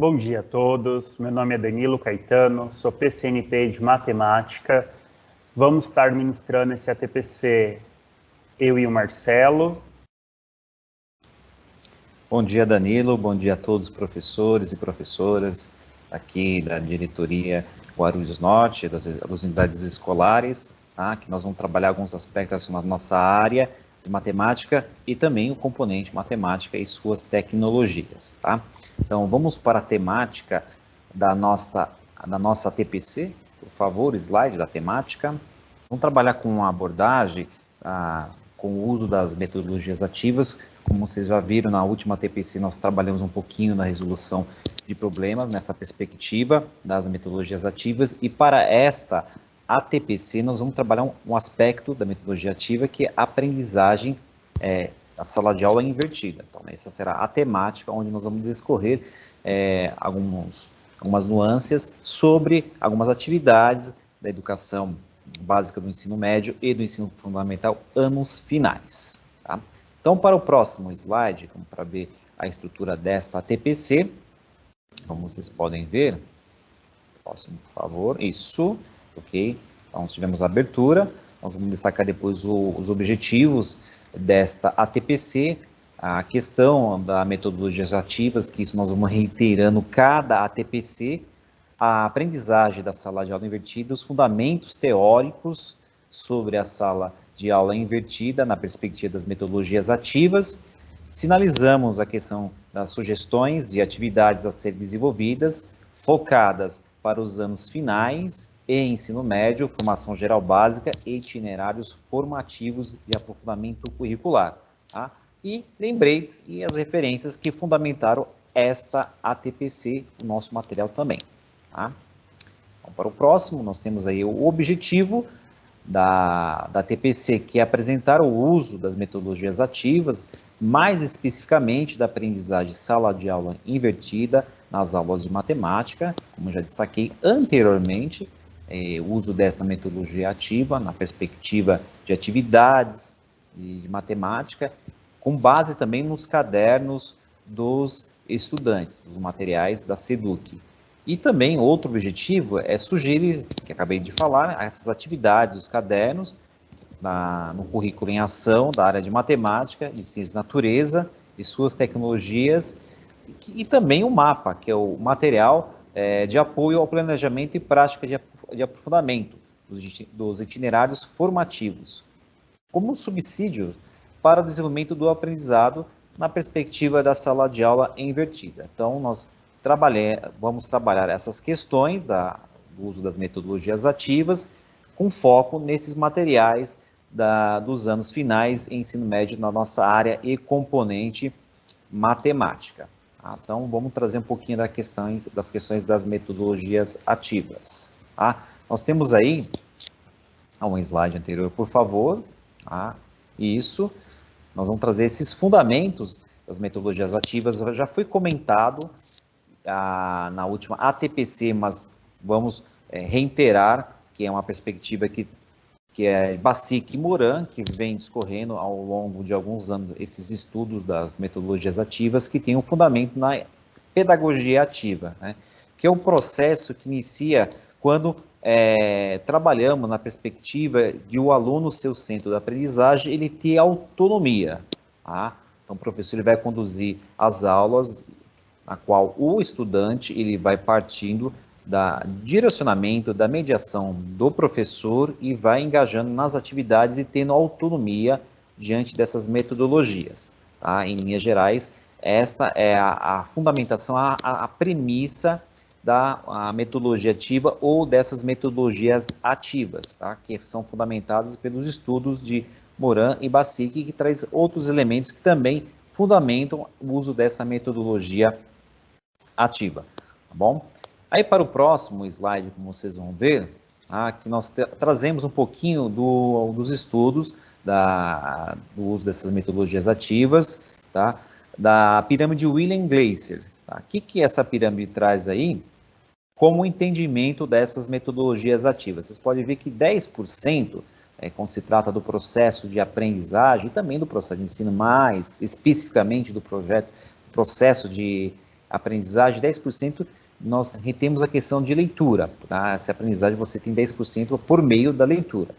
Bom dia a todos, meu nome é Danilo Caetano, sou PCNP de Matemática. Vamos estar ministrando esse ATPC, eu e o Marcelo. Bom dia, Danilo, bom dia a todos os professores e professoras aqui da diretoria Guarulhos Norte, das unidades escolares, tá? Que nós vamos trabalhar alguns aspectos na nossa área de matemática e também o componente matemática e suas tecnologias, tá? Então, vamos para a temática da nossa TPC, por favor, slide da temática. Vamos trabalhar com uma abordagem, com o uso das metodologias ativas. Como vocês já viram, na última TPC nós trabalhamos um pouquinho na resolução de problemas, nessa perspectiva das metodologias ativas, e para esta ATPC nós vamos trabalhar um aspecto da metodologia ativa, que é a aprendizagem da sala de aula invertida. Então, essa será a temática onde nós vamos discorrer algumas nuances sobre algumas atividades da educação básica do ensino médio e do ensino fundamental, anos finais. Tá? Então, para o próximo slide, vamos para ver a estrutura desta ATPC, como vocês podem ver. Próximo, por favor. Isso, ok. Então, tivemos a abertura, nós vamos destacar depois os objetivos desta ATPC, a questão da metodologias ativas, que isso nós vamos reiterando cada ATPC, a aprendizagem da sala de aula invertida, os fundamentos teóricos sobre a sala de aula invertida na perspectiva das metodologias ativas, sinalizamos a questão das sugestões de atividades a serem desenvolvidas, focadas para os anos finais e ensino médio, formação geral básica e itinerários formativos de aprofundamento curricular. Tá? E lembretes e as referências que fundamentaram esta ATPC, o nosso material também. Tá? Então, para o próximo, nós temos aí o objetivo da TPC, que é apresentar o uso das metodologias ativas, mais especificamente da aprendizagem sala de aula invertida nas aulas de matemática, como já destaquei anteriormente, o uso dessa metodologia ativa na perspectiva de atividades de matemática, com base também nos cadernos dos estudantes, os materiais da SEDUC. E também outro objetivo é sugerir, que acabei de falar, essas atividades, os cadernos, no currículo em ação da área de matemática, de ciência e natureza, e suas tecnologias, e também o mapa, que é o material de apoio ao planejamento e prática de aprofundamento dos itinerários formativos, como subsídio para o desenvolvimento do aprendizado na perspectiva da sala de aula invertida. Então, nós vamos trabalhar essas questões do uso das metodologias ativas, com foco nesses materiais dos anos finais em ensino médio na nossa área e componente matemática. Tá? Então, vamos trazer um pouquinho das questões das metodologias ativas. Tá? Nós temos aí, um slide anterior, por favor. Tá? Isso, nós vamos trazer esses fundamentos das metodologias ativas. Já foi comentado na última ATPC, mas vamos reiterar que é uma perspectiva que é Bassic e Moran, que vem discorrendo ao longo de alguns anos esses estudos das metodologias ativas, que tem um fundamento na pedagogia ativa, né? Que é um processo que inicia quando trabalhamos na perspectiva de o aluno ser o centro da aprendizagem, ele ter autonomia. Tá? Então, o professor ele vai conduzir as aulas, na qual o estudante ele vai partindo direcionamento, da mediação do professor e vai engajando nas atividades e tendo autonomia diante dessas metodologias. Tá? Em linhas gerais, esta é a fundamentação, a premissa da metodologia ativa ou dessas metodologias ativas, tá? Que são fundamentadas pelos estudos de Moran e Bassic, que traz outros elementos que também fundamentam o uso dessa metodologia ativa, tá bom? Aí para o próximo slide, como vocês vão ver, que nós trazemos um pouquinho dos estudos do uso dessas metodologias ativas, tá? Da pirâmide William Gleiser. Tá? O que essa pirâmide traz aí como entendimento dessas metodologias ativas? Vocês podem ver que 10%, quando se trata do processo de aprendizagem e também do processo de ensino, mais especificamente do processo de aprendizagem, 10% nós retemos a questão de leitura. Tá? Essa aprendizagem você tem 10% por meio da leitura.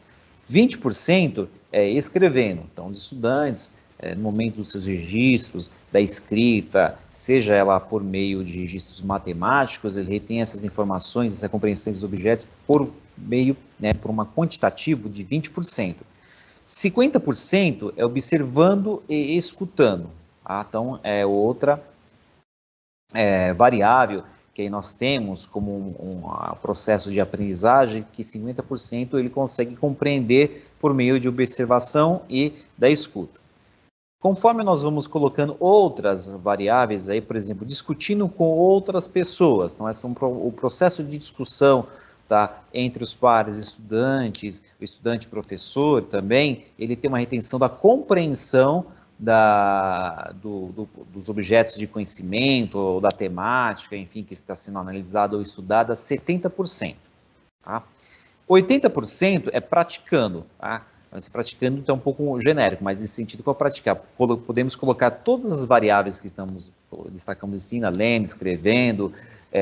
20% é escrevendo. Então, os estudantes, no momento dos seus registros, da escrita, seja ela por meio de registros matemáticos, ele retém essas informações, essa compreensão dos objetos por meio, por uma quantitativo de 20%. 50% é observando e escutando. Tá? Então, é outra variável que aí nós temos como um processo de aprendizagem, que 50% ele consegue compreender por meio de observação e da escuta. Conforme nós vamos colocando outras variáveis, aí, por exemplo, discutindo com outras pessoas, então o processo de discussão, tá, entre os pares estudantes, o estudante professor também, ele tem uma retenção da compreensão dos objetos de conhecimento, ou da temática, enfim, que está sendo analisada ou estudada, 70%. Tá? 80% é praticando, tá? Mas praticando então é um pouco genérico, mas nesse sentido para praticar. Podemos colocar todas as variáveis que destacamos em cima, lendo, escrevendo,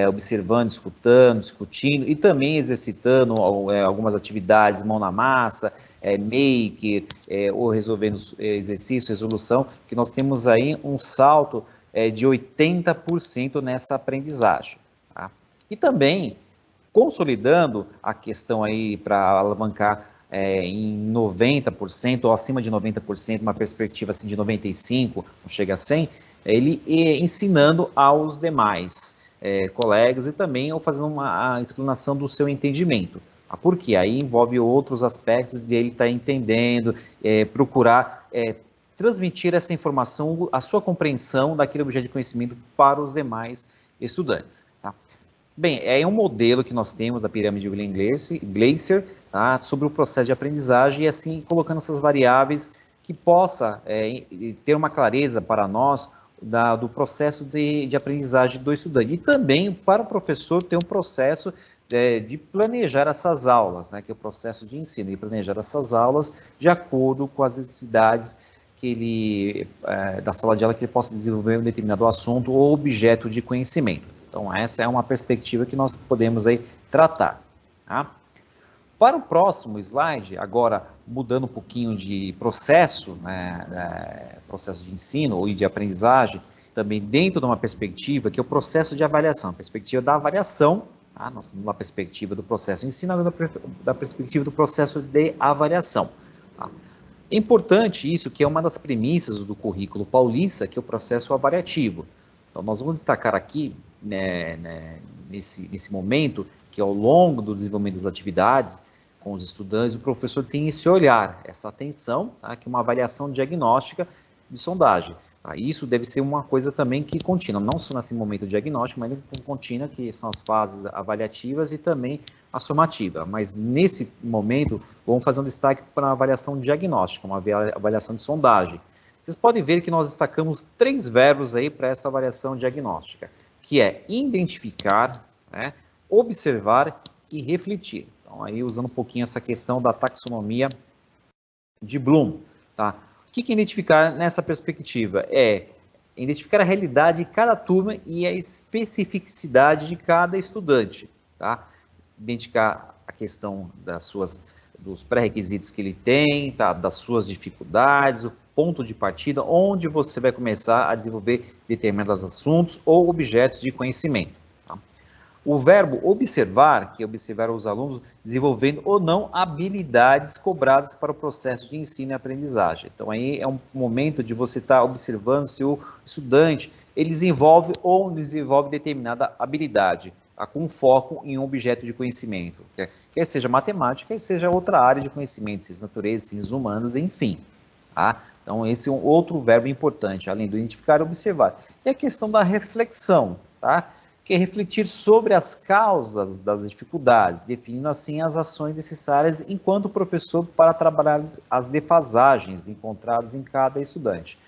observando, escutando, discutindo e também exercitando algumas atividades, mão na massa, maker, ou resolvendo exercício, resolução, que nós temos aí um salto de 80% nessa aprendizagem. Tá? E também consolidando a questão aí para alavancar em 90% ou acima de 90%, uma perspectiva assim de 95%, não chega a 100%, ele ensinando aos demais colegas e também ou fazendo a explanação do seu entendimento. Porque aí envolve outros aspectos de ele estar entendendo, procurar transmitir essa informação, a sua compreensão daquele objeto de conhecimento para os demais estudantes. Tá? Bem, é um modelo que nós temos da pirâmide de Gleiser, tá, sobre o processo de aprendizagem e assim colocando essas variáveis que possa ter uma clareza para nós do processo de aprendizagem do estudante. E também para o professor ter um processo de planejar essas aulas, né, que é o processo de ensino, e planejar essas aulas de acordo com as necessidades que da sala de aula, que ele possa desenvolver um determinado assunto ou objeto de conhecimento. Então, essa é uma perspectiva que nós podemos aí tratar. Tá? Para o próximo slide, agora mudando um pouquinho de processo, processo de ensino e de aprendizagem, também dentro de uma perspectiva que é o processo de avaliação, a perspectiva da avaliação, tá? Nós temos uma perspectiva do processo de ensino, da perspectiva do processo de avaliação. Tá? É importante isso, que é uma das premissas do currículo paulista, que é o processo avaliativo. Então, nós vamos destacar aqui, nesse momento, que ao longo do desenvolvimento das atividades com os estudantes, o professor tem esse olhar, essa atenção, tá? Que é uma avaliação diagnóstica de sondagem. Tá? Isso deve ser uma coisa também que contínua, não só nesse momento diagnóstico, mas contínua, que são as fases avaliativas e também a somativa. Mas nesse momento, vamos fazer um destaque para a avaliação diagnóstica, uma avaliação de sondagem. Vocês podem ver que nós destacamos 3 verbos aí para essa avaliação diagnóstica, que é identificar, observar e refletir. Então, aí usando um pouquinho essa questão da taxonomia de Bloom. Tá? O que é identificar nessa perspectiva? É identificar a realidade de cada turma e a especificidade de cada estudante. Tá? Identificar a questão dos pré-requisitos que ele tem, tá? Das suas dificuldades, o ponto de partida, onde você vai começar a desenvolver determinados assuntos ou objetos de conhecimento. Tá? O verbo observar, que é observar os alunos desenvolvendo ou não habilidades cobradas para o processo de ensino e aprendizagem. Então, aí é um momento de você estar observando se o estudante ele desenvolve ou não desenvolve determinada habilidade, tá? Com foco em um objeto de conhecimento, quer seja matemática, quer seja outra área de conhecimento, ciências naturais, ciências humanas, enfim. Tá? Então, esse é um outro verbo importante, além do identificar e observar. E a questão da reflexão, tá? Que é refletir sobre as causas das dificuldades, definindo assim as ações necessárias enquanto professor para trabalhar as defasagens encontradas em cada estudante.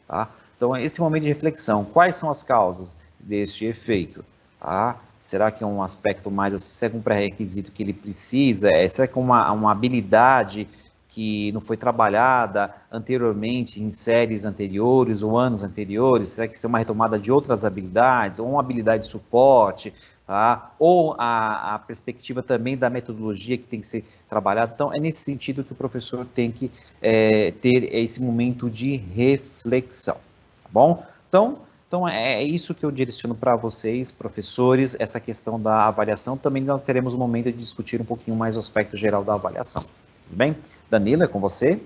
Tá? Então, esse momento de reflexão, quais são as causas deste efeito? Tá? Será que é um aspecto mais, será que é um pré-requisito que ele precisa? Será que é uma habilidade que não foi trabalhada anteriormente em séries anteriores ou anos anteriores? Será que isso é uma retomada de outras habilidades, ou uma habilidade de suporte, tá? Ou a perspectiva também da metodologia que tem que ser trabalhada? Então, é nesse sentido que o professor tem que ter esse momento de reflexão, tá bom? Então, é isso que eu direciono para vocês, professores, essa questão da avaliação. Também nós teremos um momento de discutir um pouquinho mais o aspecto geral da avaliação. Tudo bem? Danilo, é com você.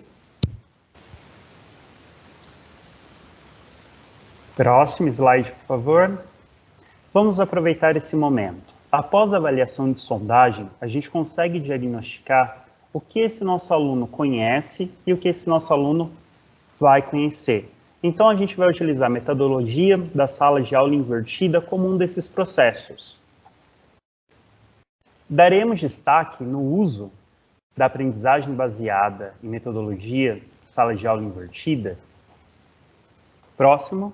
Próximo slide, por favor. Vamos aproveitar esse momento. Após a avaliação de sondagem, a gente consegue diagnosticar o que esse nosso aluno conhece e o que esse nosso aluno vai conhecer. Então, a gente vai utilizar a metodologia da sala de aula invertida como um desses processos. Daremos destaque no uso da aprendizagem baseada em metodologia sala de aula invertida. Próximo,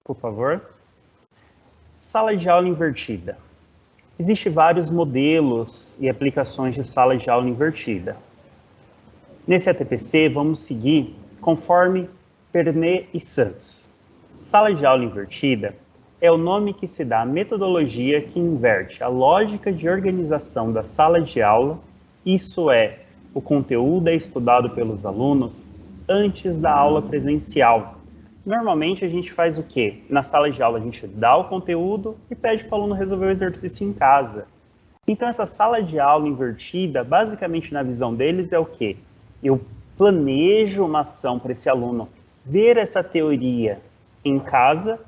por favor. Sala de aula invertida. Existem vários modelos e aplicações de sala de aula invertida. Nesse ATPC, vamos seguir conforme Pernet e Sans. Sala de aula invertida é o nome que se dá à metodologia que inverte a lógica de organização da sala de aula, isso é, o conteúdo é estudado pelos alunos antes da aula presencial. Normalmente a gente faz o quê? Na sala de aula a gente dá o conteúdo e pede para o aluno resolver o exercício em casa. Então essa sala de aula invertida, basicamente na visão deles é o quê? Eu planejo uma ação para esse aluno ver essa teoria em casa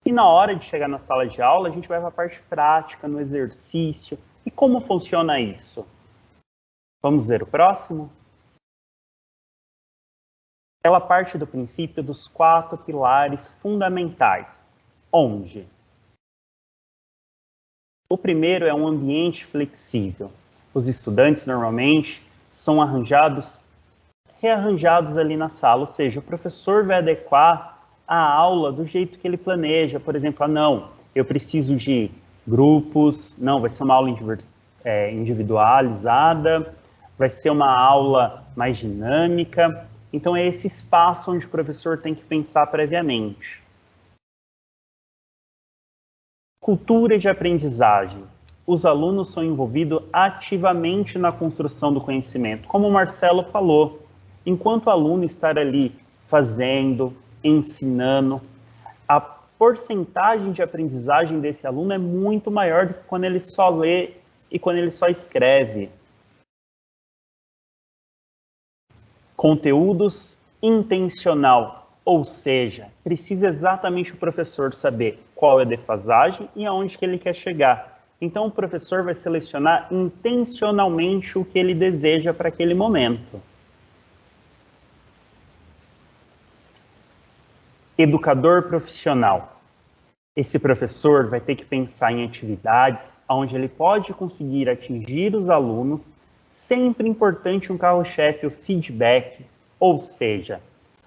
e na hora de chegar na sala de aula a gente vai para a parte prática, no exercício. E como funciona isso? Vamos ver o próximo? Ela parte do princípio dos 4 pilares fundamentais, onde o primeiro é um ambiente flexível. Os estudantes normalmente são rearranjados ali na sala, ou seja, o professor vai adequar a aula do jeito que ele planeja. Por exemplo, não, eu preciso de grupos, não, vai ser uma aula individualizada, vai ser uma aula mais dinâmica. Então, é esse espaço onde o professor tem que pensar previamente. Cultura de aprendizagem. Os alunos são envolvidos ativamente na construção do conhecimento, como o Marcelo falou. Enquanto o aluno estar ali fazendo, ensinando, a porcentagem de aprendizagem desse aluno é muito maior do que quando ele só lê e quando ele só escreve. Conteúdos intencional, ou seja, precisa exatamente o professor saber qual é a defasagem e aonde que ele quer chegar. Então o professor vai selecionar intencionalmente o que ele deseja para aquele momento. Educador profissional. Esse professor vai ter que pensar em atividades onde ele pode conseguir atingir os alunos. Sempre importante um carro-chefe, o feedback, ou seja,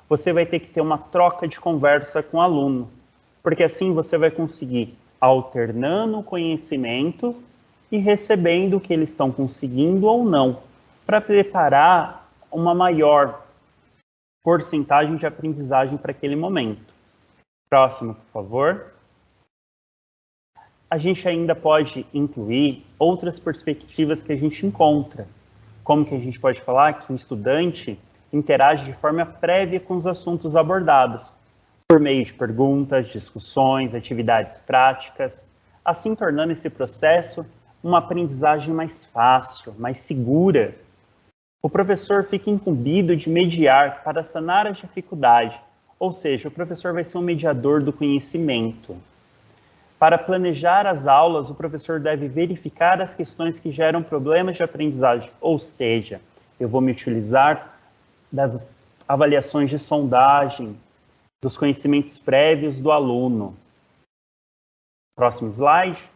você vai ter que ter uma troca de conversa com o aluno, porque assim você vai conseguir alternando o conhecimento e recebendo o que eles estão conseguindo ou não, para preparar uma maior porcentagem de aprendizagem para aquele momento. Próximo, por favor. A gente ainda pode incluir outras perspectivas que a gente encontra. Como que a gente pode falar que o estudante interage de forma prévia com os assuntos abordados, por meio de perguntas, discussões, atividades práticas, assim tornando esse processo uma aprendizagem mais fácil, mais segura. O professor fica incumbido de mediar para sanar a dificuldade, ou seja, o professor vai ser um mediador do conhecimento. Para planejar as aulas, o professor deve verificar as questões que geram problemas de aprendizagem, ou seja, eu vou me utilizar das avaliações de sondagem, dos conhecimentos prévios do aluno. Próximo slide.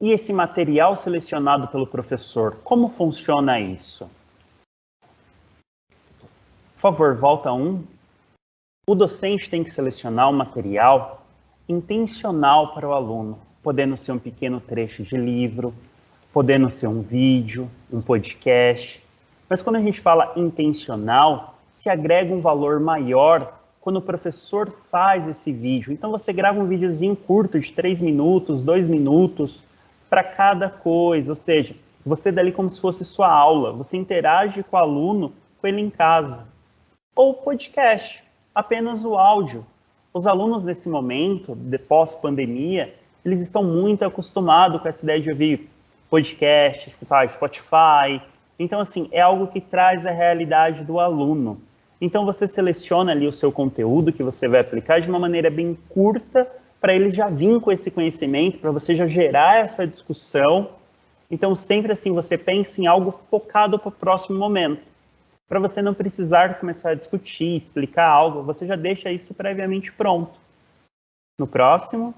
E esse material selecionado pelo professor, como funciona isso? Por favor, volta 1. O docente tem que selecionar um material intencional para o aluno, podendo ser um pequeno trecho de livro, podendo ser um vídeo, um podcast, Mas quando a gente fala intencional, se agrega um valor maior quando o professor faz esse vídeo. Então você grava um videozinho curto de 3 minutos, 2 minutos, para cada coisa, ou seja, você dali como se fosse sua aula, você interage com o aluno, com ele em casa. Ou podcast, apenas o áudio. Os alunos nesse momento, de pós-pandemia, eles estão muito acostumados com essa ideia de ouvir podcast, escutar Spotify. Então, assim, é algo que traz a realidade do aluno. Então, você seleciona ali o seu conteúdo que você vai aplicar de uma maneira bem curta, para ele já vir com esse conhecimento, para você já gerar essa discussão. Então, sempre assim, você pensa em algo focado para o próximo momento. Para você não precisar começar a discutir, explicar algo, você já deixa isso previamente pronto. No próximo.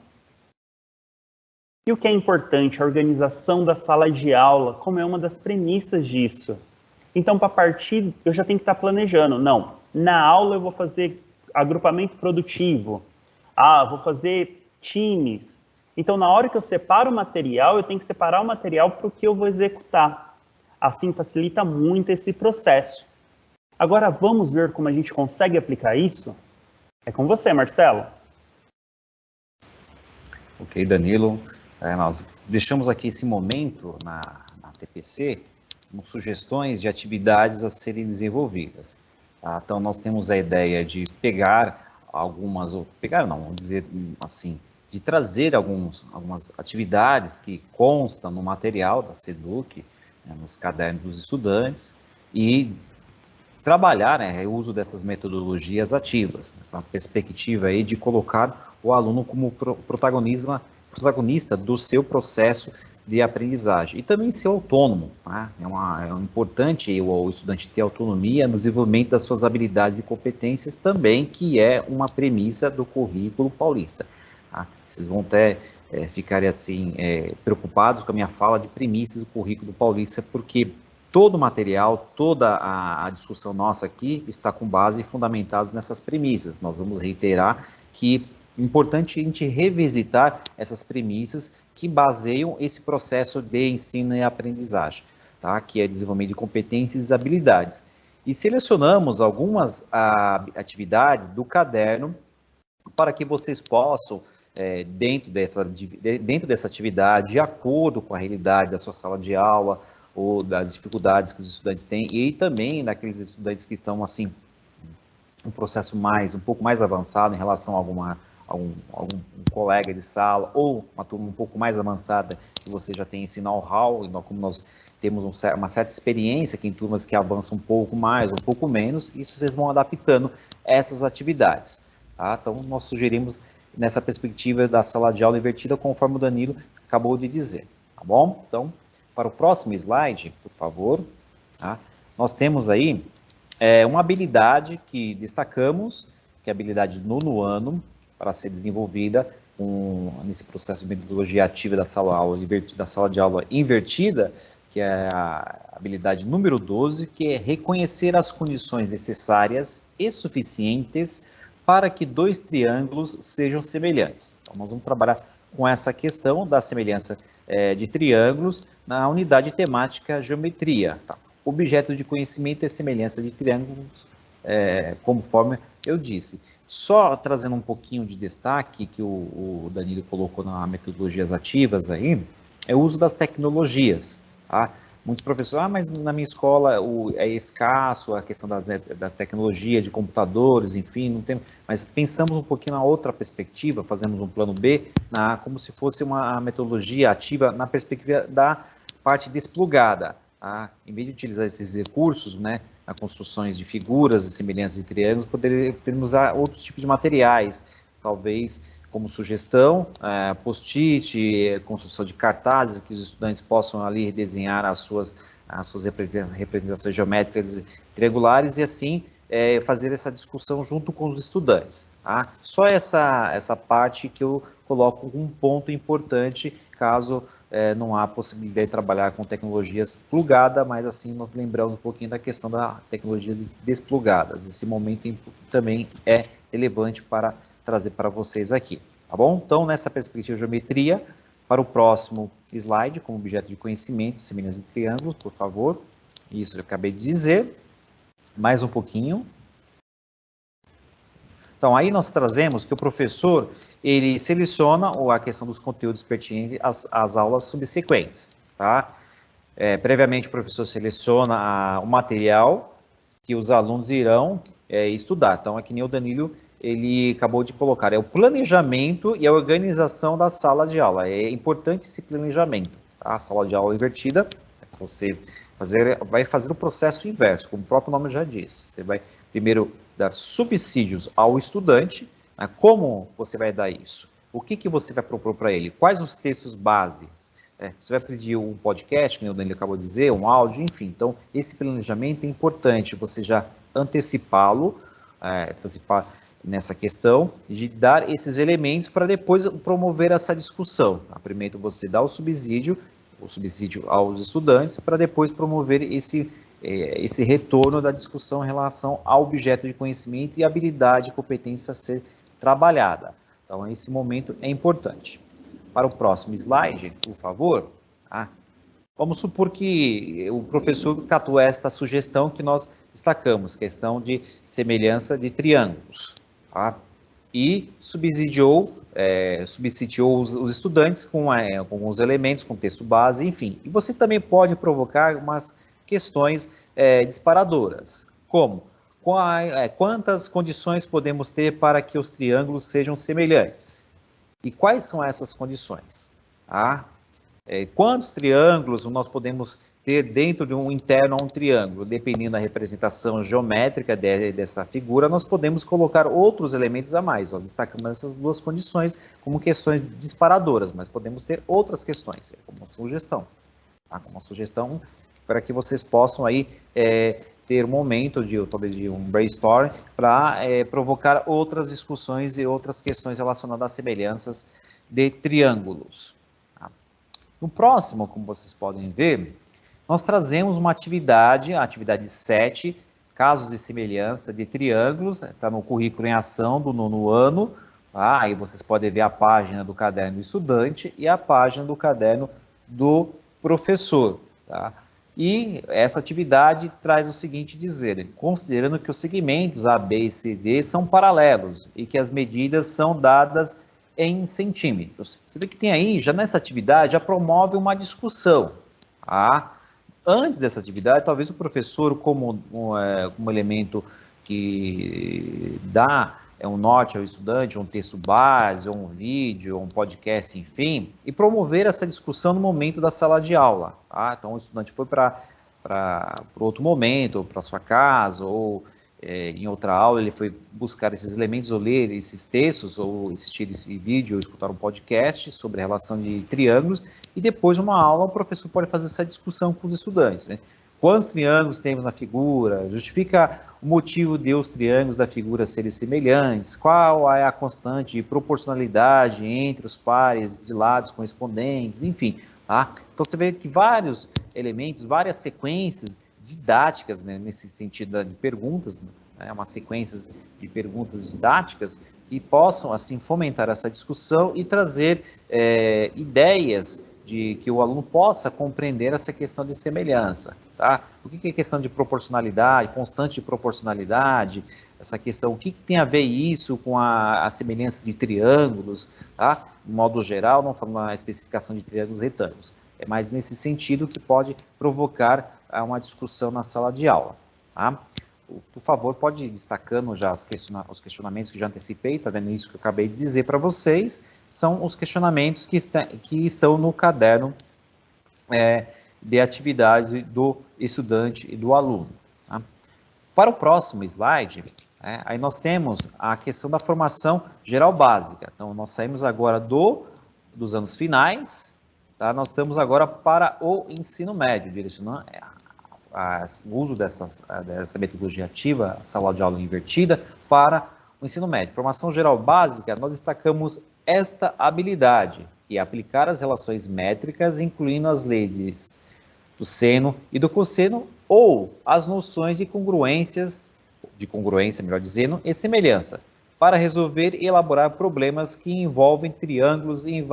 E o que é importante, a organização da sala de aula, como é uma das premissas disso. Então, para partir, eu já tenho que estar planejando. Não, na aula eu vou fazer agrupamento produtivo. Vou fazer times. Então, na hora que eu separo o material, eu tenho que separar o material para o que eu vou executar. Assim, facilita muito esse processo. Agora, vamos ver como a gente consegue aplicar isso? É com você, Marcelo. Ok, Danilo. Nós deixamos aqui esse momento na TPC com sugestões de atividades a serem desenvolvidas. Tá? Então, nós temos a ideia de pegar algumas, ou pegar não, vamos dizer assim, de trazer algumas atividades que constam no material da SEDUC, nos cadernos dos estudantes, e trabalhar o uso dessas metodologias ativas, essa perspectiva aí de colocar o aluno como protagonista do seu processo de aprendizagem e também ser autônomo. Tá? É importante o estudante ter autonomia no desenvolvimento das suas habilidades e competências também, que é uma premissa do currículo paulista. Tá? Vocês vão até ficar assim, preocupados com a minha fala de premissas do currículo paulista, porque todo o material, toda a discussão nossa aqui está com base fundamentada nessas premissas. Nós vamos reiterar que é importante a gente revisitar essas premissas que baseiam esse processo de ensino e aprendizagem, tá? Que é desenvolvimento de competências e habilidades. E selecionamos algumas atividades do caderno para que vocês possam, dentro dessa atividade, de acordo com a realidade da sua sala de aula, ou das dificuldades que os estudantes têm, e também daqueles estudantes que estão, assim, um processo um pouco mais avançado em relação a algum colega de sala, ou uma turma um pouco mais avançada, que você já tem esse know-how, e como nós temos uma certa experiência aqui em turmas que avançam um pouco mais, um pouco menos, isso vocês vão adaptando essas atividades. Tá? Então, nós sugerimos nessa perspectiva da sala de aula invertida, conforme o Danilo acabou de dizer. Tá bom? Então, para o próximo slide, por favor, tá? Nós temos aí uma habilidade que destacamos, que é a habilidade do 9º ano, para ser desenvolvida nesse processo de metodologia ativa da sala de aula invertida, que é a habilidade número 12, que é reconhecer as condições necessárias e suficientes para que 2 triângulos sejam semelhantes. Então, nós vamos trabalhar com essa questão da semelhança de triângulos na unidade temática geometria. Tá? Objeto de conhecimento é semelhança de triângulos, conforme eu disse. Só trazendo um pouquinho de destaque que o Danilo colocou nas metodologias ativas aí, é o uso das tecnologias. Tá? Muitos professores, mas na minha escola é escasso a questão da tecnologia, de computadores, enfim, não tem. Mas pensamos um pouquinho na outra perspectiva, fazemos um plano B, como se fosse uma metodologia ativa na perspectiva da parte desplugada. Tá? Em vez de utilizar esses recursos, na construções de figuras e semelhanças de triângulos, poderíamos usar outros tipos de materiais, talvez como sugestão, post-it, construção de cartazes, que os estudantes possam ali desenhar as suas representações geométricas triangulares e assim fazer essa discussão junto com os estudantes. Tá? Só essa parte que eu coloco um ponto importante, caso não há possibilidade de trabalhar com tecnologias plugadas, mas assim nós lembramos um pouquinho da questão das tecnologias desplugadas. Esse momento também é relevante para trazer para vocês aqui, tá bom? Então, nessa perspectiva de geometria, para o próximo slide, como objeto de conhecimento, semelhança de triângulos, por favor. Isso eu acabei de dizer. Mais um pouquinho. Então, aí nós trazemos que o professor, ele seleciona a questão dos conteúdos pertinentes às aulas subsequentes, tá? Previamente, o professor seleciona o material que os alunos irão estudar. Então, é que nem o Danilo, ele acabou de colocar, é o planejamento e a organização da sala de aula. É importante esse planejamento, tá? A sala de aula invertida, você vai fazer o processo inverso, como o próprio nome já diz. Você vai primeiro dar subsídios ao estudante, né? Como você vai dar isso? O que você vai propor para ele? Quais os textos básicos? Você vai pedir um podcast, que o Danilo acabou de dizer, um áudio, enfim. Então, esse planejamento é importante, você já antecipar nessa questão de dar esses elementos para depois promover essa discussão. Primeiro você dá o subsídio aos estudantes, para depois promover esse retorno da discussão em relação ao objeto de conhecimento e habilidade e competência a ser trabalhada. Então, esse momento é importante. Para o próximo slide, por favor. Vamos supor que o professor catou esta sugestão que nós destacamos, questão de semelhança de triângulos, tá? E subsidiou os estudantes com os elementos, com texto base, enfim. E você também pode provocar umas questões disparadoras, como quantas condições podemos ter para que os triângulos sejam semelhantes? E quais são essas condições? Quantos triângulos nós podemos ter dentro de um interno a um triângulo? Dependendo da representação geométrica dessa figura, nós podemos colocar outros elementos a mais. Destacamos essas duas condições como questões disparadoras, mas podemos ter outras questões, como sugestão. Como sugestão para que vocês possam aí ter um momento talvez de um brainstorm para provocar outras discussões e outras questões relacionadas às semelhanças de triângulos. No próximo, como vocês podem ver, nós trazemos uma atividade, a atividade 7, casos de semelhança de triângulos, está no currículo em ação do 9º ano, aí vocês podem ver a página do caderno do estudante e a página do caderno do professor, tá? E essa atividade traz o seguinte dizer, considerando que os segmentos A, B e C, D são paralelos e que as medidas são dadas em centímetros. Você vê que tem aí, já nessa atividade, já promove uma discussão. Antes dessa atividade, talvez o professor, como elemento que dá um norte ao estudante, um texto base, ou um vídeo, ou um podcast, enfim, e promover essa discussão no momento da sala de aula. Então, o estudante foi para outro momento, ou para sua casa, ou em outra aula ele foi buscar esses elementos, ou ler esses textos, ou assistir esse vídeo, ou escutar um podcast sobre a relação de triângulos, e depois, uma aula, o professor pode fazer essa discussão com os estudantes, né? Quantos triângulos temos na figura? Justifica o motivo de os triângulos da figura serem semelhantes? Qual é a constante de proporcionalidade entre os pares de lados correspondentes? Enfim, Então você vê que vários elementos, várias sequências didáticas, né, nesse sentido de perguntas, uma sequência de perguntas didáticas, e possam, assim, fomentar essa discussão e trazer ideias de que o aluno possa compreender essa questão de semelhança, tá? O que é questão de proporcionalidade, constante de proporcionalidade, essa questão, o que tem a ver isso com a semelhança de triângulos, tá? De modo geral, não falando a especificação de triângulos e retângulos, é mais nesse sentido que pode provocar uma discussão na sala de aula, tá? Por favor, pode ir destacando já os questionamentos que já antecipei, tá vendo isso que eu acabei de dizer para vocês, são os questionamentos que estão no caderno de atividade do estudante e do aluno. Tá? Para o próximo slide, aí nós temos a questão da formação geral básica. Então, nós saímos agora dos anos finais, tá? Nós estamos agora para o ensino médio, direcionando o uso dessa metodologia ativa, sala de aula invertida, para o ensino médio. Formação geral básica, nós destacamos esta habilidade, que é aplicar as relações métricas, incluindo as leis do seno e do cosseno, ou as noções de congruência, melhor dizendo, e semelhança, para resolver e elaborar problemas que envolvem triângulos em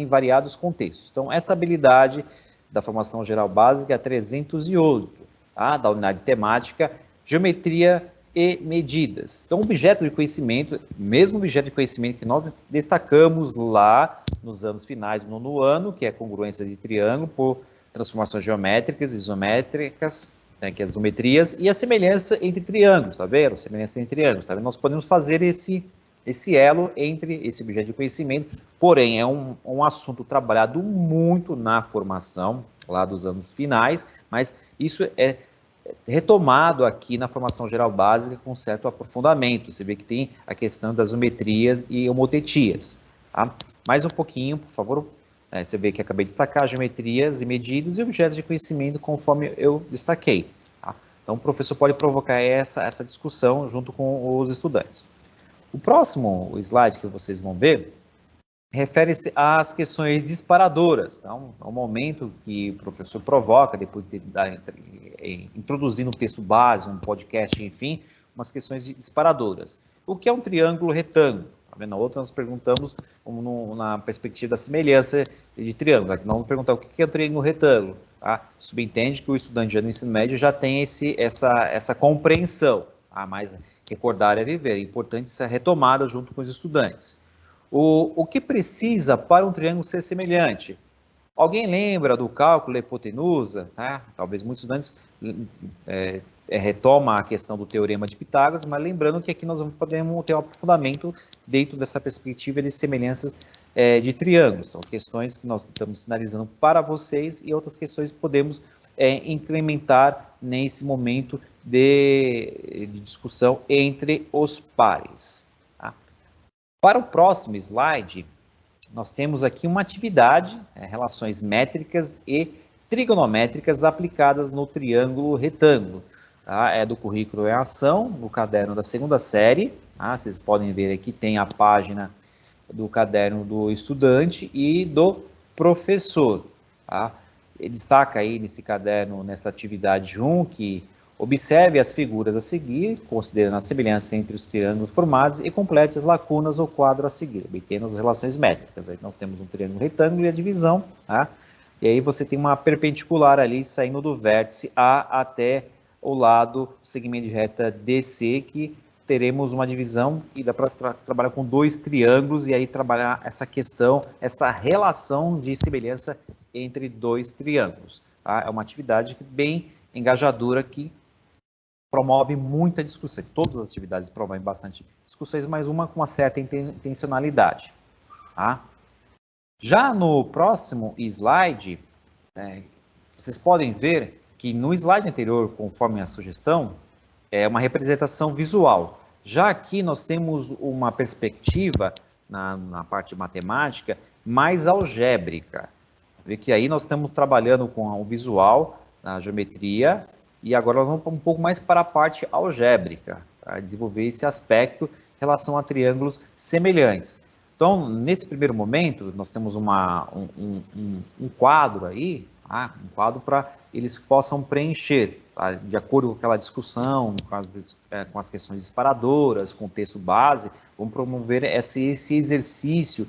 variados contextos. Então, essa habilidade da formação geral básica é 308. tá? Da unidade temática, geometria e medidas. Então, objeto de conhecimento, mesmo objeto de conhecimento que nós destacamos lá nos anos finais do nono ano, que é a congruência de triângulo por transformações geométricas, isométricas, né, que é as isometrias, e a semelhança entre triângulos, tá vendo? A semelhança entre triângulos, tá vendo? Nós podemos fazer esse elo entre esse objeto de conhecimento, porém, é um assunto trabalhado muito na formação, lá dos anos finais, mas isso é retomado aqui na formação geral básica com certo aprofundamento. Você vê que tem a questão das isometrias e homotetias. Tá? Mais um pouquinho, por favor. Você vê que acabei de destacar geometrias e medidas e objetos de conhecimento conforme eu destaquei. Tá? Então, o professor pode provocar essa discussão junto com os estudantes. O próximo slide que vocês vão ver refere-se às questões disparadoras. Então, é um momento que o professor provoca, depois de introduzir no texto base, um podcast, enfim, umas questões disparadoras. O que é um triângulo retângulo? Tá vendo? Na outra nós perguntamos na perspectiva da semelhança de triângulo. Aqui nós vamos perguntar o que é um triângulo retângulo. Tá? Subentende que o estudante já no ensino médio já tem essa compreensão. Mas recordar é viver. É importante essa retomada junto com os estudantes. O que precisa para um triângulo ser semelhante? Alguém lembra do cálculo da hipotenusa? Né? Talvez muitos estudantes retomam a questão do teorema de Pitágoras, mas lembrando que aqui nós podemos ter um aprofundamento dentro dessa perspectiva de semelhanças de triângulos. São questões que nós estamos sinalizando para vocês e outras questões que podemos incrementar nesse momento de discussão entre os pares. Para o próximo slide, nós temos aqui uma atividade, relações métricas e trigonométricas aplicadas no triângulo retângulo. Tá? É do currículo em ação, no caderno da segunda série. Tá? Vocês podem ver aqui, tem a página do caderno do estudante e do professor. Tá? Ele destaca aí nesse caderno, nessa atividade 1, que observe as figuras a seguir, considerando a semelhança entre os triângulos formados e complete as lacunas ou quadro a seguir, obtendo as relações métricas. Aí nós temos um triângulo retângulo e a divisão, tá? E aí você tem uma perpendicular ali saindo do vértice A até o lado do segmento de reta DC, que teremos uma divisão e dá para trabalhar com dois triângulos e aí trabalhar essa questão, essa relação de semelhança entre dois triângulos. Tá? É uma atividade bem engajadora que promove muita discussão. Todas as atividades promovem bastante discussões, mas uma com uma certa intencionalidade. Tá? Já no próximo slide, vocês podem ver que no slide anterior, conforme a sugestão, é uma representação visual. Já aqui nós temos uma perspectiva, na parte matemática, mais algébrica. Vê que aí nós estamos trabalhando com o visual, a geometria, e agora nós vamos um pouco mais para a parte algébrica, para desenvolver esse aspecto em relação a triângulos semelhantes. Então, nesse primeiro momento, nós temos um quadro aí, um quadro para eles possam preencher, tá? De acordo com aquela discussão, com as questões disparadoras, com o texto base, vamos promover esse exercício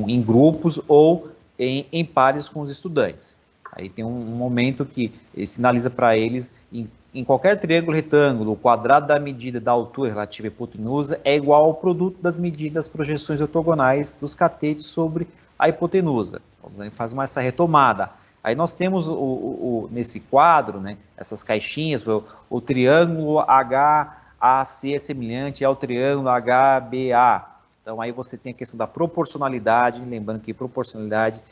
em grupos ou em pares com os estudantes. Aí tem um momento que sinaliza para eles, em qualquer triângulo retângulo, o quadrado da medida da altura relativa à hipotenusa é igual ao produto das medidas das projeções ortogonais dos catetos sobre a hipotenusa. Então, faz essa retomada. Aí nós temos nesse quadro, né, essas caixinhas, o triângulo HAC é semelhante ao triângulo HBA. Então aí você tem a questão da proporcionalidade, lembrando que proporcionalidade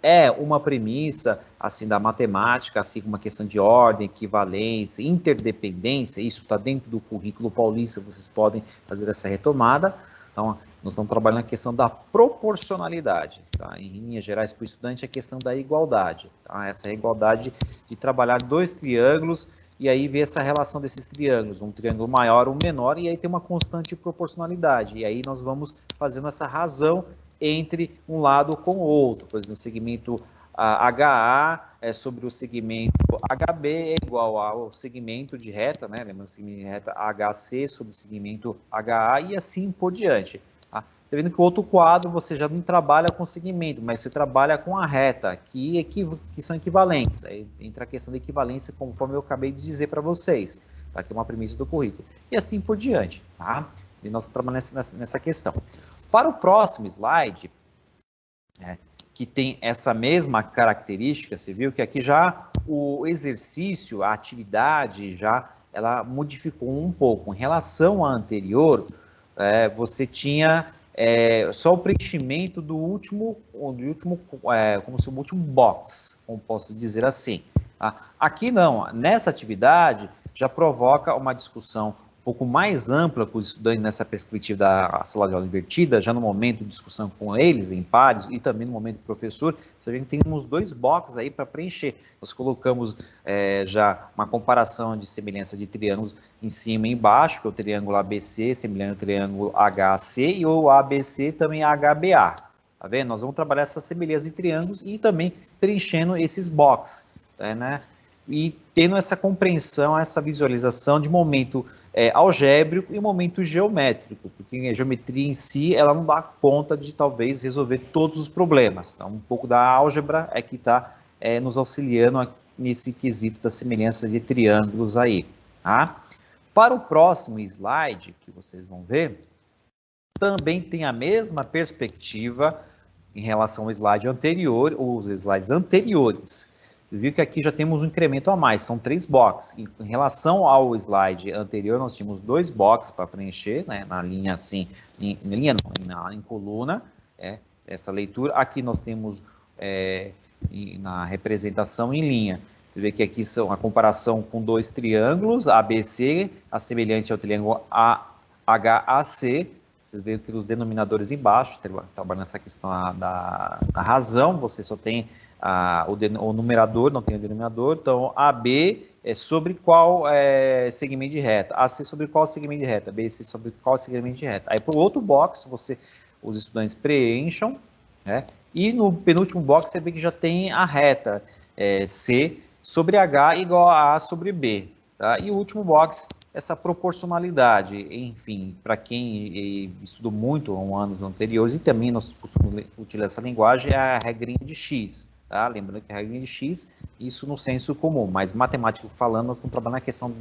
é uma premissa assim da matemática, assim como uma questão de ordem, equivalência, interdependência, isso está dentro do currículo paulista, vocês podem fazer essa retomada. Então, nós estamos trabalhando a questão da proporcionalidade, tá? Em linhas gerais, para o estudante, a questão da igualdade, tá? Essa é a igualdade de trabalhar dois triângulos e aí ver essa relação desses triângulos, um triângulo maior, um menor, e aí tem uma constante proporcionalidade. E aí nós vamos fazendo essa razão entre um lado com o outro. Por exemplo, o segmento HA sobre o segmento HB é igual ao segmento de reta, né? Lembrando o segmento de reta HC sobre o segmento HA e assim por diante. Tá? Está vendo que o outro quadro você já não trabalha com segmento, mas você trabalha com a reta, que são equivalentes. Aí entra a questão da equivalência, conforme eu acabei de dizer para vocês, tá? Que é uma premissa do currículo. E assim por diante, tá? E nós trabalhamos nessa questão. Para o próximo slide, que tem essa mesma característica, você viu que aqui já o exercício, a atividade, ela modificou um pouco. Em relação à anterior, você tinha só o preenchimento do último como se o último box, como posso dizer assim. Tá? Aqui não, nessa atividade já provoca uma discussão um pouco mais ampla com os estudantes nessa perspectiva da sala de aula invertida, já no momento de discussão com eles, em pares, e também no momento do professor, você vê que tem uns 2 boxes aí para preencher. Nós colocamos já uma comparação de semelhança de triângulos em cima e embaixo, que é o triângulo ABC, semelhante ao triângulo HAC, e o ABC também HBA. Tá vendo? Nós vamos trabalhar essa semelhança de triângulos e também preenchendo esses boxes, né? E tendo essa compreensão, essa visualização de momento algébrico e momento geométrico, porque a geometria em si, ela não dá conta de talvez resolver todos os problemas. Então, um pouco da álgebra é que está nos auxiliando nesse quesito da semelhança de triângulos aí. Tá? Para o próximo slide, que vocês vão ver, também tem a mesma perspectiva em relação ao slide anterior, ou os slides anteriores. Você viu que aqui já temos um incremento a mais, são 3 boxes. Em relação ao slide anterior, nós tínhamos 2 boxes para preencher, né, na linha assim, em coluna, essa leitura. Aqui nós temos na representação em linha. Você vê que aqui são a comparação com 2 triângulos, ABC, assemelhante ao triângulo HAC. Vocês veem que os denominadores embaixo, trabalhando nessa questão da razão, você só tem o numerador, não tem o denominador, então AB é sobre qual segmento de reta, AC sobre qual segmento de reta, BC sobre qual segmento de reta. Aí para o outro box, os estudantes preencham, e no penúltimo box você vê que já tem a reta C sobre H igual a A sobre B. Tá? E o último box, essa proporcionalidade, enfim, para quem estudou muito em anos anteriores, e também nós costumamos utilizar essa linguagem, é a regrinha de X. Tá? Lembrando que a regrinha de X, isso no senso comum, mas matemático falando, nós estamos trabalhando na questão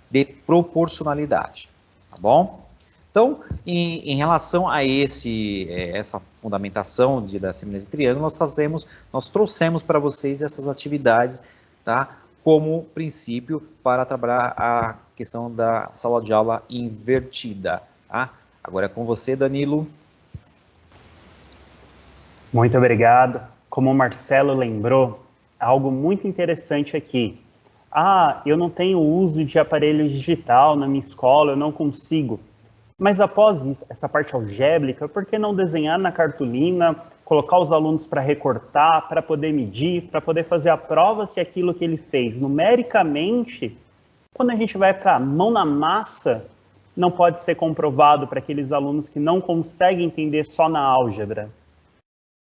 de proporcionalidade, tá bom? Então, em relação a essa fundamentação da semelhança de triângulo, nós trouxemos para vocês essas atividades, tá? Como princípio para trabalhar a questão da sala de aula invertida, tá? Agora é com você, Danilo. Muito obrigado. Como o Marcelo lembrou, algo muito interessante aqui. Eu não tenho uso de aparelho digital na minha escola, eu não consigo. Mas após isso, essa parte algébrica, por que não desenhar na cartolina, colocar os alunos para recortar, para poder medir, para poder fazer a prova se aquilo que ele fez numericamente, quando a gente vai para a mão na massa, não pode ser comprovado para aqueles alunos que não conseguem entender só na álgebra.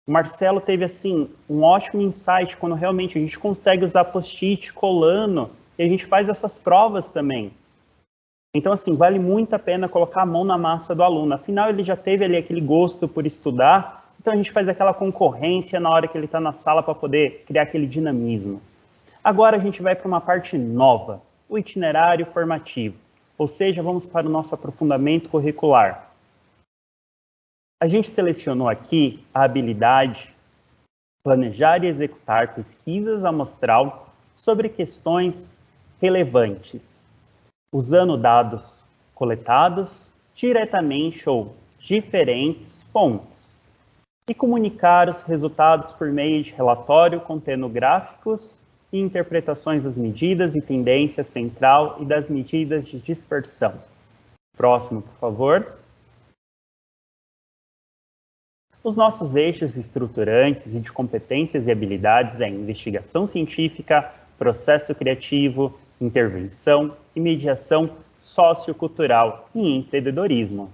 O Marcelo teve, assim, um ótimo insight quando realmente a gente consegue usar post-it, colando, e a gente faz essas provas também. Então, assim, vale muito a pena colocar a mão na massa do aluno. Afinal, ele já teve ali aquele gosto por estudar, então a gente faz aquela concorrência na hora que ele está na sala para poder criar aquele dinamismo. Agora a gente vai para uma parte nova, o itinerário formativo. Ou seja, vamos para o nosso aprofundamento curricular. A gente selecionou aqui a habilidade planejar e executar pesquisas amostral sobre questões relevantes, usando dados coletados diretamente ou diferentes fontes, e comunicar os resultados por meio de relatório contendo gráficos e interpretações das medidas e tendência central e das medidas de dispersão. Próximo, por favor. Os nossos eixos estruturantes e de competências e habilidades é investigação científica, processo criativo, intervenção e mediação sociocultural e empreendedorismo.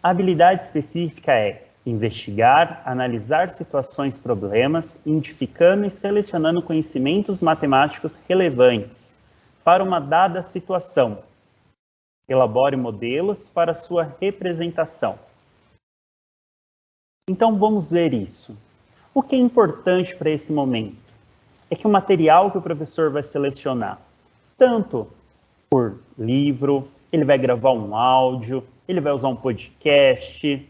A habilidade específica é investigar, analisar situações, problemas, identificando e selecionando conhecimentos matemáticos relevantes para uma dada situação. Elabore modelos para sua representação. Então, vamos ver isso. O que é importante para esse momento é que o material que o professor vai selecionar, tanto por livro, ele vai gravar um áudio, ele vai usar um podcast,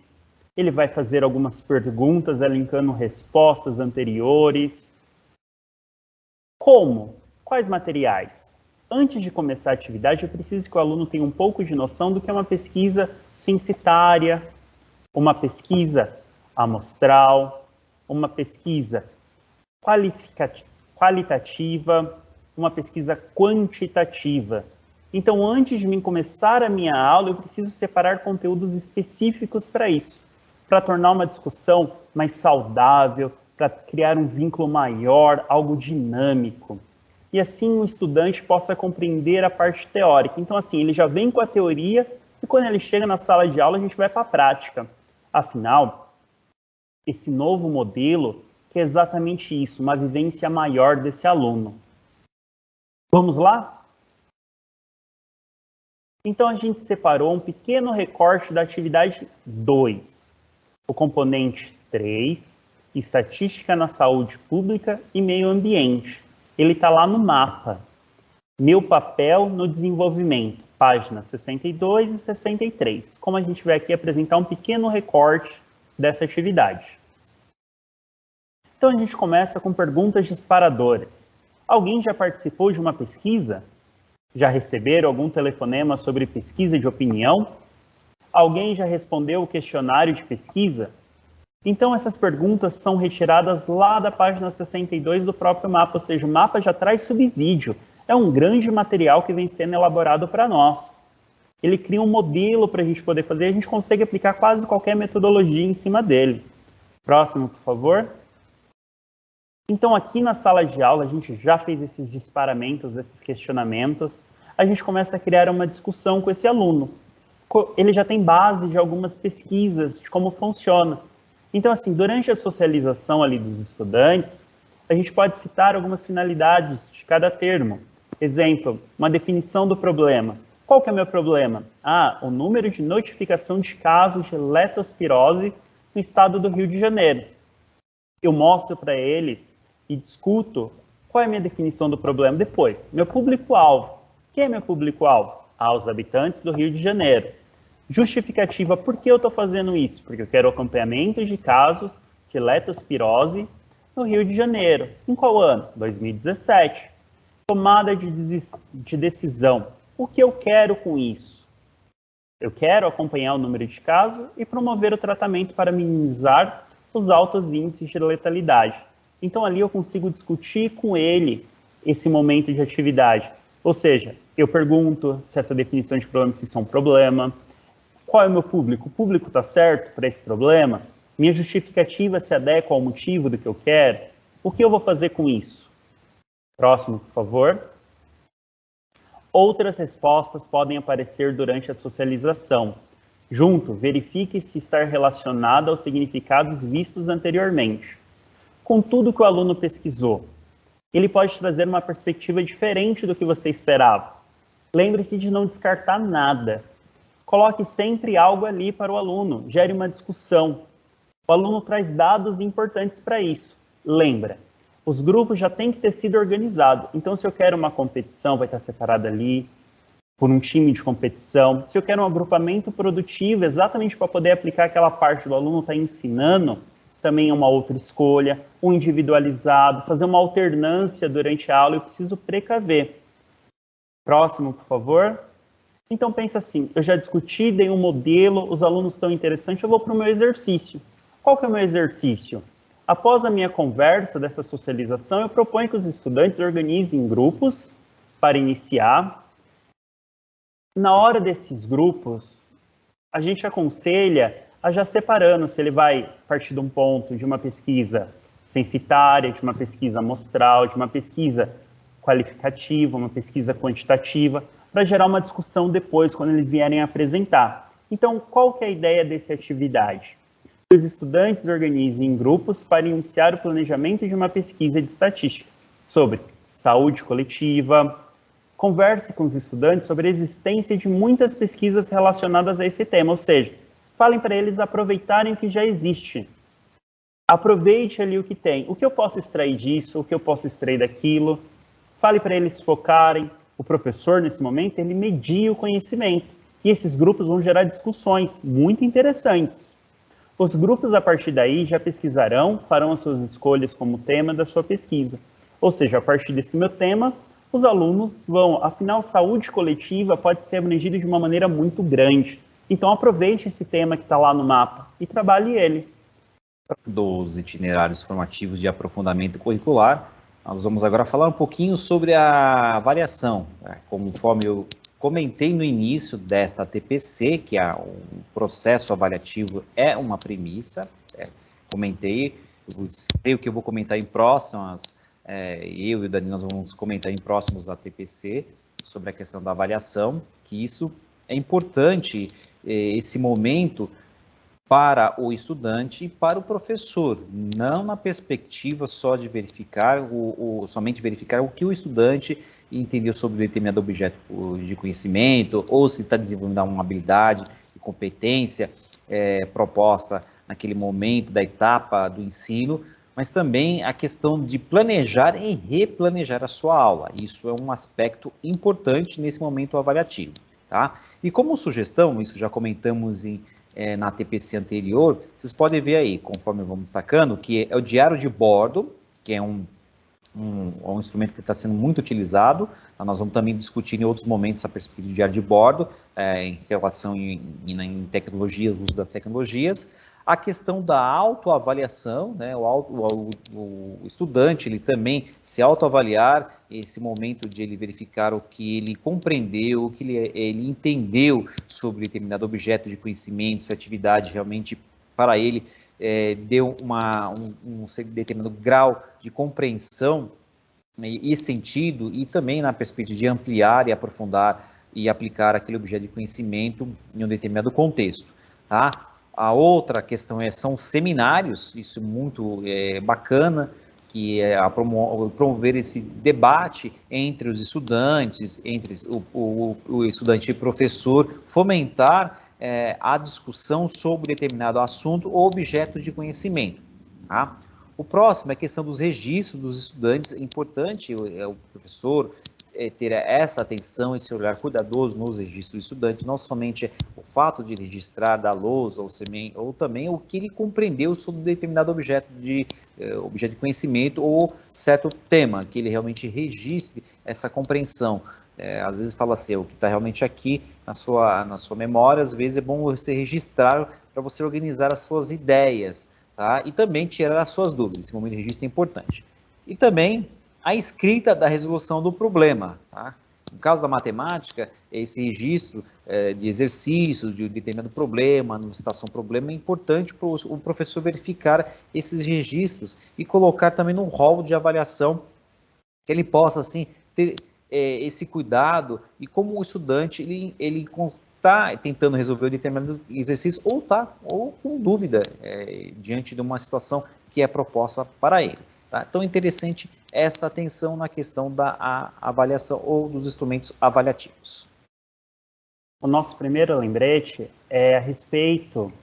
ele vai fazer algumas perguntas, linkando respostas anteriores. Como? Quais materiais? Antes de começar a atividade, eu preciso que o aluno tenha um pouco de noção do que é uma pesquisa censitária, uma pesquisa amostral, uma pesquisa qualitativa, uma pesquisa quantitativa. Então, antes de começar a minha aula, eu preciso separar conteúdos específicos para isso, para tornar uma discussão mais saudável, para criar um vínculo maior, algo dinâmico. E assim o estudante possa compreender a parte teórica. Então, assim, ele já vem com a teoria e quando ele chega na sala de aula, a gente vai para a prática. Afinal, esse novo modelo que é exatamente isso, uma vivência maior desse aluno. Vamos lá? Então, a gente separou um pequeno recorte da atividade 2, o componente 3, Estatística na Saúde Pública e Meio Ambiente. Ele está lá no mapa. Meu papel no desenvolvimento, páginas 62 e 63. Como a gente vai aqui apresentar um pequeno recorte dessa atividade. Então, a gente começa com perguntas disparadoras. Alguém já participou de uma pesquisa? Já receberam algum telefonema sobre pesquisa de opinião? Alguém já respondeu o questionário de pesquisa? Então, essas perguntas são retiradas lá da página 62 do próprio mapa, ou seja, o mapa já traz subsídio. É um grande material que vem sendo elaborado para nós. Ele cria um modelo para a gente poder fazer, a gente consegue aplicar quase qualquer metodologia em cima dele. Próximo, por favor. Então, aqui na sala de aula, a gente já fez esses disparamentos, esses questionamentos. A gente começa a criar uma discussão com esse aluno. Ele já tem base de algumas pesquisas, de como funciona. Então, assim, durante a socialização ali dos estudantes, a gente pode citar algumas finalidades de cada termo. Exemplo, uma definição do problema. Qual que é o meu problema? O número de notificação de casos de leptospirose no estado do Rio de Janeiro. Eu mostro para eles e discuto qual é a minha definição do problema depois. Meu público-alvo. Quem é meu público-alvo? Os habitantes do Rio de Janeiro. Justificativa, por que eu estou fazendo isso? Porque eu quero acompanhamento de casos de leptospirose no Rio de Janeiro. Em qual ano? 2017. Tomada de decisão. O que eu quero com isso? Eu quero acompanhar o número de casos e promover o tratamento para minimizar os altos índices de letalidade. Então, ali eu consigo discutir com ele esse momento de atividade. Ou seja, eu pergunto se essa definição de problema, se isso é um problema. Qual é o meu público? O público está certo para esse problema? Minha justificativa se adequa ao motivo do que eu quero? O que eu vou fazer com isso? Próximo, por favor. Outras respostas podem aparecer durante a socialização. Junto, verifique se está relacionada aos significados vistos anteriormente. Com tudo que o aluno pesquisou, ele pode trazer uma perspectiva diferente do que você esperava. Lembre-se de não descartar nada. Coloque sempre algo ali para o aluno, gere uma discussão. O aluno traz dados importantes para isso. Lembra, os grupos já têm que ter sido organizados. Então, se eu quero uma competição, vai estar separada ali por um time de competição. Se eu quero um agrupamento produtivo, exatamente para poder aplicar aquela parte do aluno estar ensinando, também é uma outra escolha. Um individualizado, fazer uma alternância durante a aula, eu preciso precaver. Próximo, por favor. Então, pensa assim, eu já discuti, dei um modelo, os alunos estão interessantes, eu vou para o meu exercício. Qual que é o meu exercício? Após a minha conversa dessa socialização, eu proponho que os estudantes organizem grupos para iniciar. Na hora desses grupos, a gente aconselha a já separando se ele vai partir de um ponto de uma pesquisa censitária, de uma pesquisa amostral, de uma pesquisa qualificativa, uma pesquisa quantitativa, para gerar uma discussão depois, quando eles vierem apresentar. Então, qual que é a ideia dessa atividade? Os estudantes organizem grupos para iniciar o planejamento de uma pesquisa de estatística sobre saúde coletiva, Converse com os estudantes sobre a existência de muitas pesquisas relacionadas a esse tema, ou seja, falem para eles aproveitarem o que já existe. Aproveite ali o que tem. O que eu posso extrair disso, o que eu posso extrair daquilo. Fale para eles focarem. O professor, nesse momento, ele media o conhecimento. E esses grupos vão gerar discussões muito interessantes. Os grupos, a partir daí, já pesquisarão, farão as suas escolhas como tema da sua pesquisa. Ou seja, a partir desse meu tema, os alunos vão, afinal, saúde coletiva pode ser abrangida de uma maneira muito grande. Então, aproveite esse tema que está lá no mapa e trabalhe ele. Dos itinerários formativos de aprofundamento curricular, nós vamos agora falar um pouquinho sobre a avaliação. Conforme eu comentei no início desta TPC, que o processo avaliativo é uma premissa, comentei, creio que eu vou comentar em próximas, eu e o Danilo nós vamos comentar em próximos ATPC sobre a questão da avaliação, que isso é importante, esse momento, para o estudante e para o professor, não na perspectiva só de verificar, somente verificar o que o estudante entendeu sobre determinado objeto de conhecimento, ou se está desenvolvendo uma habilidade e competência proposta naquele momento da etapa do ensino, mas também a questão de planejar e replanejar a sua aula. Isso é um aspecto importante nesse momento avaliativo. Tá? E como sugestão, isso já comentamos na TPC anterior, vocês podem ver aí, conforme vamos destacando, que é o diário de bordo, que é um instrumento que está sendo muito utilizado. Nós vamos também discutir em outros momentos a perspectiva do diário de bordo, em relação em tecnologia, o uso das tecnologias. A questão da autoavaliação, né? O estudante, ele também se autoavaliar, esse momento de ele verificar o que ele compreendeu, o que ele entendeu sobre determinado objeto de conhecimento, se a atividade realmente para ele deu um determinado grau de compreensão e sentido, e também na perspectiva de ampliar e aprofundar e aplicar aquele objeto de conhecimento em um determinado contexto, tá? A outra questão são seminários, isso é muito bacana, que é promover esse debate entre os estudantes, entre o estudante e o professor, fomentar a discussão sobre determinado assunto ou objeto de conhecimento. Tá? O próximo é a questão dos registros dos estudantes. É importante o professor ter essa atenção, esse olhar cuidadoso nos registros do estudante, não somente o fato de registrar da lousa ou também o que ele compreendeu sobre determinado objeto de conhecimento ou certo tema, que ele realmente registre essa compreensão. Às vezes fala assim, o que está realmente aqui na sua memória, às vezes é bom você registrar para você organizar as suas ideias, tá? E também tirar as suas dúvidas, esse momento de registro é importante. E também a escrita da resolução do problema. Tá? No caso da matemática, esse registro de exercícios, de determinado problema, numa citação problema, é importante para o professor verificar esses registros e colocar também no rol de avaliação, que ele possa, assim, ter esse cuidado, e como o estudante, ele está tentando resolver um determinado exercício, ou com dúvida, diante de uma situação que é proposta para ele. Tá? Então, é interessante essa atenção na questão da avaliação ou dos instrumentos avaliativos. O nosso primeiro lembrete é a respeito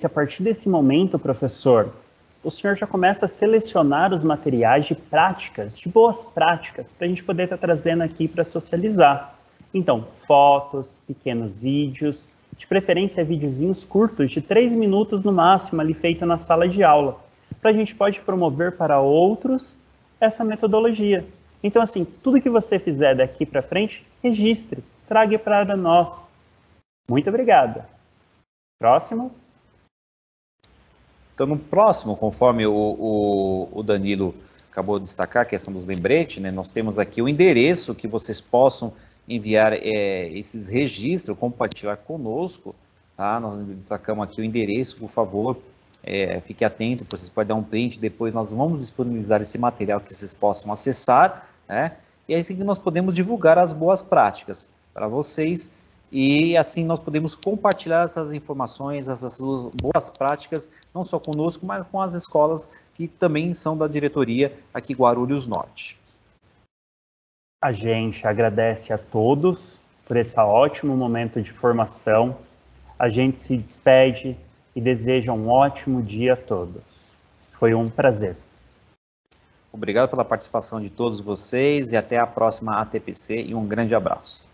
a partir desse momento, professor, o senhor já começa a selecionar os materiais de práticas, de boas práticas, para a gente poder estar trazendo aqui para socializar. Então, fotos, pequenos vídeos, de preferência videozinhos curtos, de 3 minutos no máximo, ali feito na sala de aula. A gente pode promover para outros essa metodologia. Então, assim, tudo que você fizer daqui para frente, registre, traga para nós. Muito obrigada. Próximo. Então, no próximo, conforme o Danilo acabou de destacar, a questão dos lembretes, né, nós temos aqui o endereço que vocês possam enviar esses registros, compartilhar conosco. Tá? Nós destacamos aqui o endereço, por favor. Fique atento, vocês podem dar um print, depois nós vamos disponibilizar esse material que vocês possam acessar, né? E é assim que nós podemos divulgar as boas práticas para vocês, e assim nós podemos compartilhar essas informações, essas boas práticas, não só conosco, mas com as escolas que também são da diretoria aqui em Guarulhos Norte. A gente agradece a todos por esse ótimo momento de formação. A gente se despede e deseja um ótimo dia a todos. Foi um prazer. Obrigado pela participação de todos vocês e até a próxima ATPC e um grande abraço.